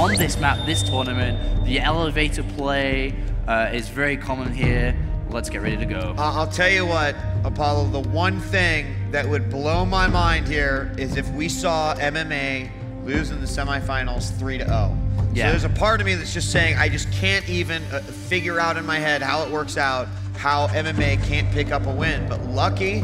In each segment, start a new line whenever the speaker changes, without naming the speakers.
on this map, this tournament. The elevator play is very common here. Let's get ready to go.
I'll tell you what, Apollo, the one thing that would blow my mind here is if we saw MMA lose in the semifinals 3-0.
Yeah.
So there's a part of me that's just saying I just can't even figure out in my head how it works out, how MMA can't pick up a win. But Lucky,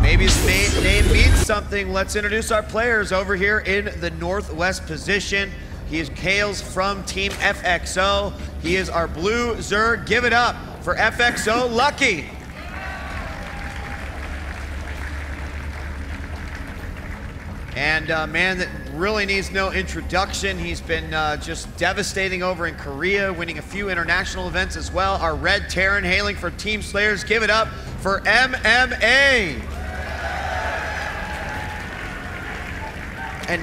maybe his name means something. Let's introduce our players over here in the northwest position. He hails from Team FXO. He is our blue Zerg. Give it up for FXO Lucky. And a man that really needs no introduction. He's been just devastating over in Korea, winning a few international events as well. Our Red Terran hailing for Team Slayers. Give it up for MMA. And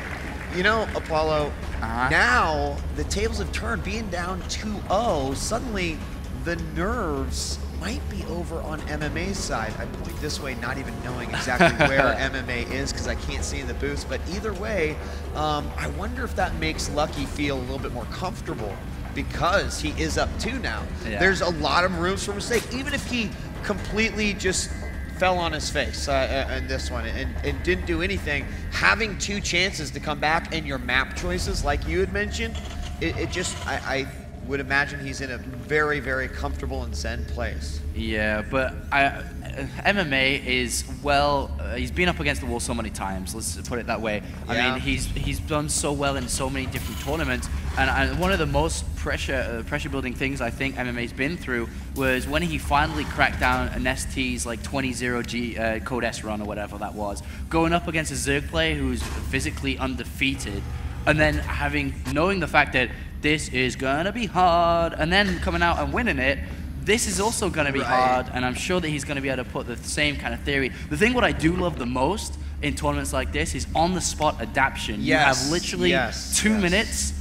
you know, Apollo, now the tables have turned. Being down 2-0, suddenly the nerves might be over on MMA's side. I point this way, not even knowing exactly where MMA is because I can't see in the booths. But either way, I wonder if that makes Lucky feel a little bit more comfortable because he is up 2 now. Yeah. There's a lot of rooms for mistake. Even if he completely just fell on his face in this one and didn't do anything, having 2 chances to come back and your map choices, like you had mentioned, it just, I would imagine he's in a very, very comfortable and zen place.
Yeah, but MMA is, well, he's been up against the wall so many times, let's put it that way.
Yeah.
I mean, he's done so well in so many different tournaments, and one of the most pressure-building things I think MMA's been through was when he finally cracked down an ST's like 20-0 Code S run or whatever that was, going up against a Zerg player who's physically undefeated, and then knowing the fact that this is gonna be hard, and then coming out and winning it, this is also gonna be hard, and I'm sure that he's gonna be able to put the same kind of theory. The thing what I do love the most in tournaments like this is on-the-spot adaptation. You have literally 2 minutes,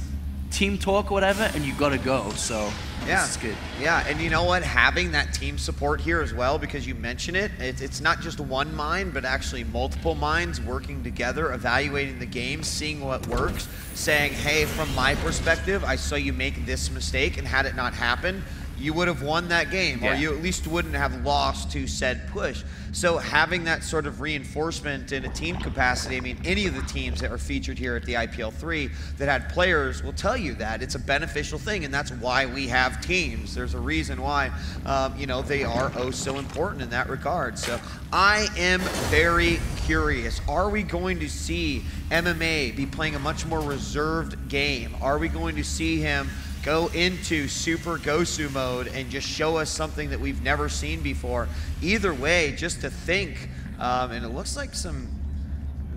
team talk or whatever, and you gotta go, so this is good.
Yeah, and you know what? Having that team support here as well, because you mention it, it's not just one mind, but actually multiple minds working together, evaluating the game, seeing what works, saying, hey, from my perspective, I saw you make this mistake, and had it not happened, you would have won that game, or you at least wouldn't have lost to said push. So having that sort of reinforcement in a team capacity, I mean, any of the teams that are featured here at the IPL 3 that had players will tell you that it's a beneficial thing, and that's why we have teams. There's a reason why, you know, they are oh so important in that regard. So I am very curious. Are we going to see MMA be playing a much more reserved game? Are we going to see him go into Super Gosu mode and just show us something that we've never seen before? Either way, just to think, and it looks like some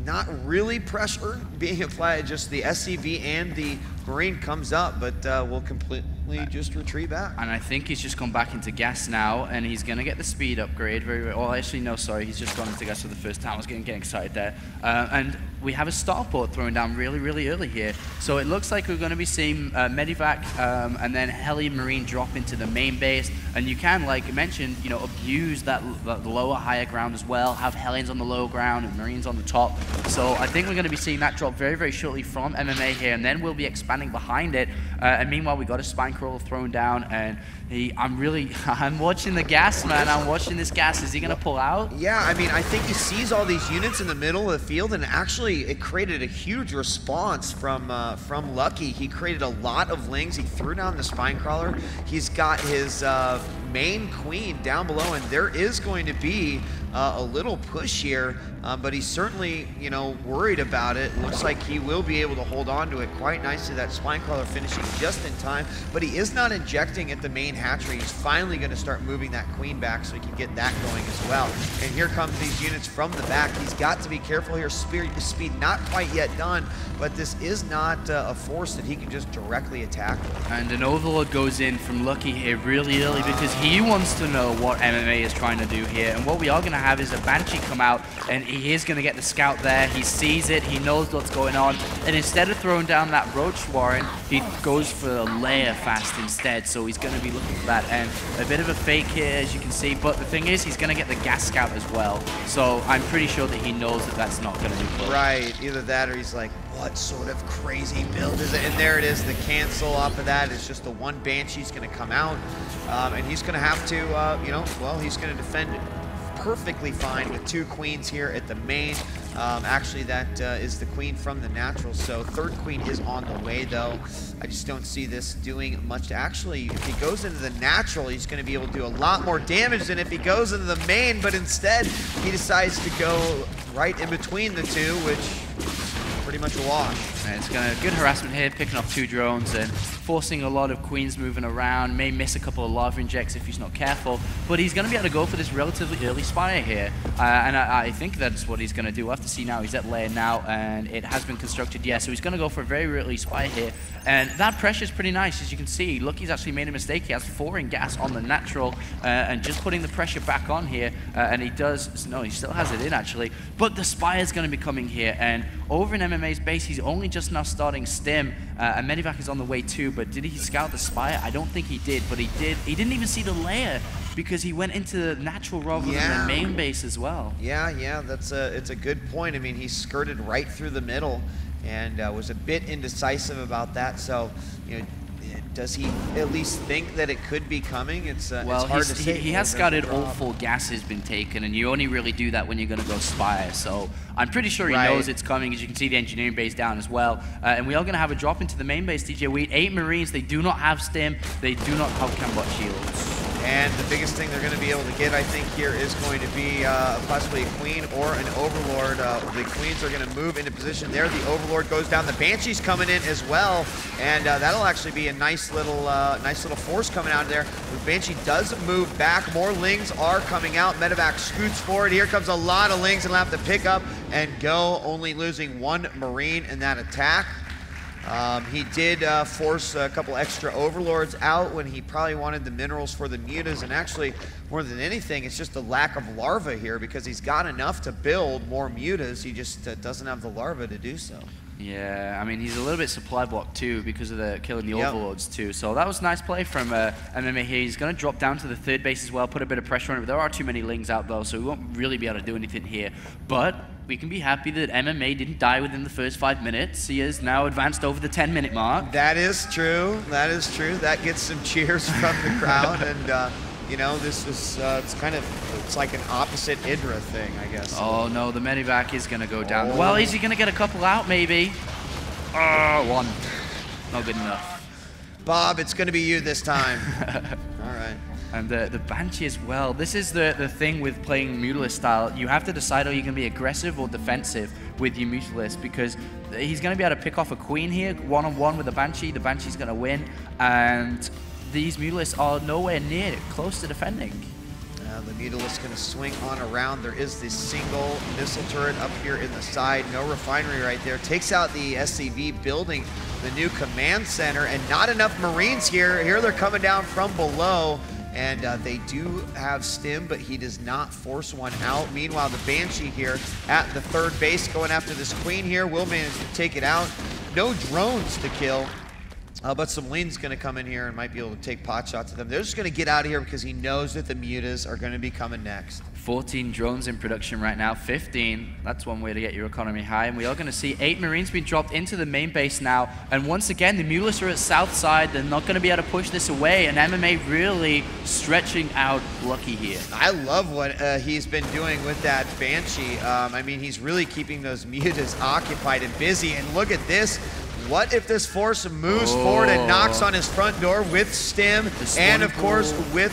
not really pressure being applied, just the SCV and the Marine comes up, but we'll completely just retreat back.
And I think he's just gone back into gas now, and he's going to get the speed upgrade. Oh, actually, no, sorry, he's just gone into gas for the first time. I was getting excited there. And we have a starport thrown down really, really early here. So it looks like we're going to be seeing Medivac and then Heli Marine drop into the main base. And you can, like you mentioned, you know, abuse that lower, higher ground as well, have Hellions on the low ground and Marines on the top. So I think we're going to be seeing that drop very, very shortly from MMA here, and then we'll be expanding behind it. And meanwhile, we got a spine crawler thrown down, and I'm watching the gas, man. I'm watching this gas. Is he going to pull out?
Yeah, I mean, I think he sees all these units in the middle of the field, and actually it created a huge response from Lucky. He created a lot of lings. He threw down the spine crawler. He's got his main queen down below, and there is going to be a little push here, but he's certainly, you know, worried about it. Looks like he will be able to hold on to it quite nicely. That spine crawler finishing just in time, but he is not injecting at the main hatchery. He's finally going to start moving that queen back so he can get that going as well. And here comes these units from the back. He's got to be careful here. Speed not quite yet done, but this is not a force that he can just directly attack with.
And an Overlord goes in from Lucky here really early because he wants to know what MMA is trying to do here. And what we are going to have is a Banshee come out, and he is going to get the scout there. He sees it, he knows what's going on, and instead of throwing down that Roach Warren, he goes for a layer fast instead. So he's going to be looking for that, and a bit of a fake here, as you can see. But the thing is, he's going to get the gas scout as well. So I'm pretty sure that he knows that that's not going to be close.
Right, either that or he's like, what sort of crazy build is it? And there it is, the cancel off of that. It's just the one Banshee's gonna come out, and he's gonna have to, you know, well, he's gonna defend perfectly fine with 2 queens here at the main. Actually, that is the queen from the natural, so 3rd queen is on the way, though. I just don't see this doing much. Actually, if he goes into the natural, he's going to be able to do a lot more damage than if he goes into the main, but instead, he decides to go right in between the two, which is pretty much a wash.
And it's going to good harassment here, picking off 2 drones and forcing a lot of queens moving around. May miss a couple of lava injects if he's not careful, but he's going to be able to go for this relatively early spire here. And I think that's what he's going to do. We'll have to see now. He's at layer now, and it has been constructed, yeah. So he's going to go for a very early spire here. And that pressure is pretty nice, as you can see. Lucky's actually made a mistake. He has 4 in gas on the natural, and just putting the pressure back on here. And he does, no, he still has it in, actually. But the spire's going to be coming here. And over in MMA's base, he's only just now starting stim. And Medivac is on the way too, but did he scout the spire? I don't think he did, but he did. He didn't even see the layer because he went into the natural rather than the main base as well.
Yeah, it's a good point. I mean, he skirted right through the middle and was a bit indecisive about that. So, you know, does he at least think that it could be coming? It's hard to say.
He has scouted all 4 gases been taken, and you only really do that when you're going to go spire. So I'm pretty sure he knows it's coming, as you can see the engineering base down as well. And we are going to have a drop into the main base, DJ Wheat. 8 Marines, they do not have stim, they do not have cambot shields.
And the biggest thing they're going to be able to get, I think, here is going to be possibly a queen or an overlord. The queens are going to move into position there. The overlord goes down. The banshee's coming in as well, and that'll actually be a nice little force coming out of there. The banshee does move back. More lings are coming out. Medevac scoots forward. Here comes a lot of lings, and will have to pick up and go, only losing 1 marine in that attack. He did force a couple extra overlords out when he probably wanted the minerals for the mutas, and actually, more than anything, it's just the lack of larva here, because he's got enough to build more mutas, he just doesn't have the larva to do so.
Yeah, I mean, he's a little bit supply blocked too because of the killing the overlords too. So that was nice play from MMA here. He's going to drop down to the 3rd base as well, put a bit of pressure on it. But there are too many lings out though, so we won't really be able to do anything here. But we can be happy that MMA didn't die within the first 5 minutes. He is now advanced over the 10-minute mark.
That is true. That is true. That gets some cheers from the crowd, and you know, this is it's like an opposite Idra thing, I guess.
Oh no, the Medivac is going to go down. Well, is he going to get a couple out maybe? 1. Not good enough.
Bob, it's going to be you this time. All right.
And the Banshee as well. This is the thing with playing Mutalist style. You have to decide, are you going to be aggressive or defensive with your Mutalist, because he's going to be able to pick off a queen here, one-on-one with the Banshee. The Banshee's going to win, and these Mutalists are nowhere near close to defending.
The Mutalist going to swing on around. There is this single missile turret up here in the side. No refinery right there. Takes out the SCV building, the new command center, and not enough Marines here. Here they're coming down from below, and they do have stim, but he does not force one out. Meanwhile, the Banshee here at the 3rd base going after this queen here will manage to take it out. No drones to kill. But some Lean's going to come in here and might be able to take pot shots at them. They're just going to get out of here because he knows that the mutas are going to be coming next.
14 drones in production right now, 15. That's one way to get your economy high. And we are going to see 8 Marines being dropped into the main base now. And once again, the Mutalists are at south side. They're not going to be able to push this away. And MMA really stretching out Lucky here.
I love what he's been doing with that Banshee. I mean, he's really keeping those mutas occupied and busy. And look at this. What if this force moves forward and knocks on his front door with stim, and of course with,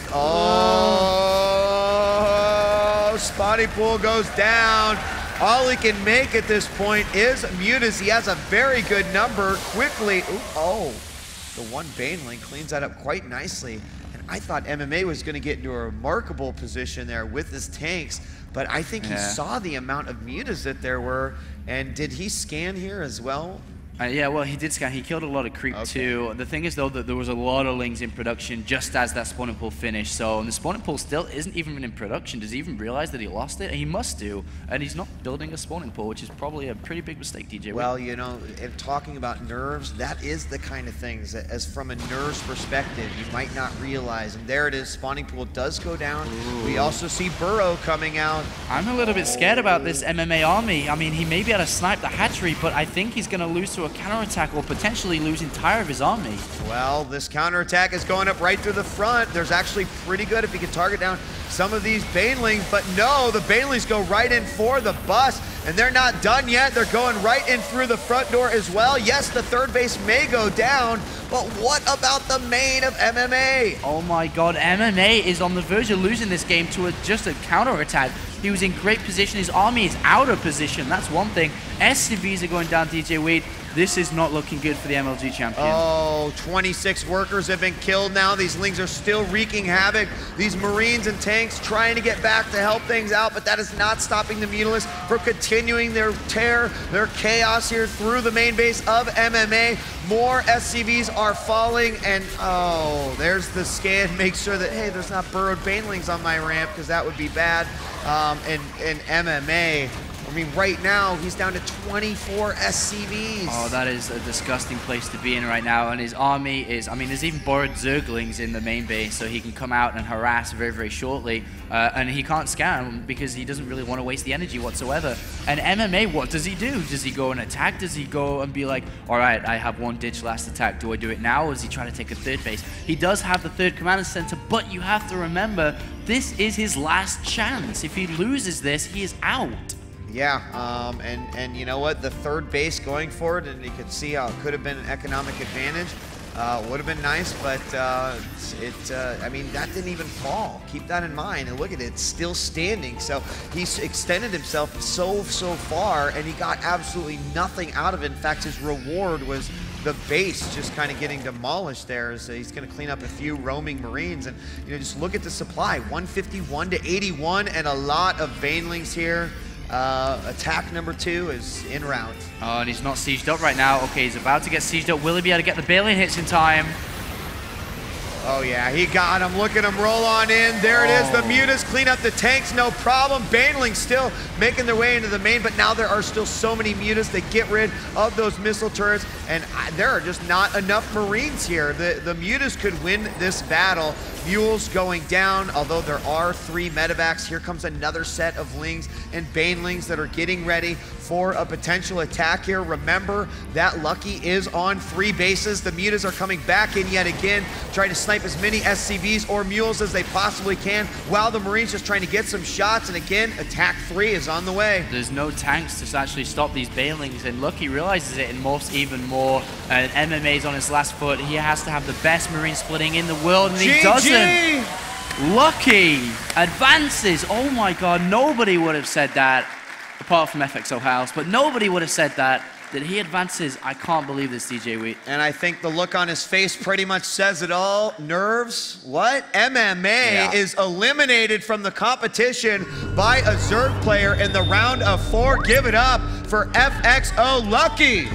spawning pool goes down. All he can make at this point is mutas. He has a very good number quickly. The one Baneling cleans that up quite nicely. And I thought MMA was going to get into a remarkable position there with his tanks, but I think he saw the amount of mutas that there were. And did he scan here as well?
Yeah, well, he did scan. He killed a lot of creep too. The thing is, though, that there was a lot of Lings in production just as that spawning pool finished. So and the spawning pool still isn't even in production. Does he even realize that he lost it? He must do. And he's not building a spawning pool, which is probably a pretty big mistake, DJ.
Well, you know, in talking about nerves, that is the kind of things that, as from a nerves perspective, you might not realize. And there it is. Spawning pool does go down. Ooh. We also see Burrow coming out.
I'm a little bit scared about this MMA army. I mean, he may be able to snipe the hatchery, but I think he's going to lose to a counterattack or potentially lose entire of his army.
Well, this counterattack is going up right through the front. There's actually pretty good if he can target down some of these Banelings, but no, the Banelings go right in for the bus, and they're not done yet. They're going right in through the front door as well. Yes, the third base may go down, but what about the main of MMA?
Oh my god, MMA is on the verge of losing this game to just a counterattack. He was in great position. His army is out of position. That's one thing. SCVs are going down, DJ Wade. This is not looking good for the MLG champion.
Oh, 26 workers have been killed now. These Lings are still wreaking havoc. These Marines and tanks trying to get back to help things out, but that is not stopping the Mutalisks from continuing their tear, their chaos here through the main base of MMA. More SCVs are falling, and oh, there's the scan. Make sure that, hey, there's not burrowed Banelings on my ramp, because that would be bad. And MMA, I mean, right now, he's down to 24 SCVs.
Oh, that is a disgusting place to be in right now. And his army is, I mean, there's even borrowed Zerglings in the main base, so he can come out and harass very, very shortly. And he can't scan because he doesn't really want to waste the energy whatsoever. And MMA, what does he do? Does he go and attack? Does he go and be like, all right, I have one ditch last attack. Do I do it now, or does he try to take a third base? He does have the third command center, but you have to remember, this is his last chance. If he loses this, he is out.
Yeah, and you know what? The third base going forward, and you could see how it could have been an economic advantage. Would have been nice, but I mean, that didn't even fall. Keep that in mind. And look at it, it's still standing. So he's extended himself so far, and he got absolutely nothing out of it. In fact, his reward was the base just kind of getting demolished there. So he's going to clean up a few roaming Marines. And, you know, just look at the supply, 151 to 81, and a lot of Banelings here. Attack number 2 is en route.
Oh, and he's not sieged up right now. Okay, he's about to get sieged up. Will he be able to get the Baneling hits in time?
Oh yeah, he got him. Look at him roll on in. There it is. The Mutas clean up the tanks, no problem. Banelings still making their way into the main, but now there are still so many Mutas that get rid of those missile turrets, and there are just not enough Marines here. The Mutas could win this battle. Mules going down, although there are 3 medevacs. Here comes another set of Lings and Banelings that are getting ready for a potential attack here. Remember that Lucky is on 3 bases. The Mutas are coming back in yet again, trying to snipe as many SCVs or Mules as they possibly can, while the Marines just trying to get some shots. And again, attack 3 is on the way.
There's no tanks to actually stop these Banelings, and Lucky realizes it and morphs even more. And MMA's on his last foot. He has to have the best Marine splitting in the world, and he doesn't. Lucky advances. Oh my god, nobody would have said that, apart from FXO House, but nobody would have said that he advances. I can't believe this, DJ Wheat.
And I think the look on his face pretty much says it all. Nerves? What? MMA is eliminated from the competition by a Zerg player in the round of 4. Give it up for FXO Lucky.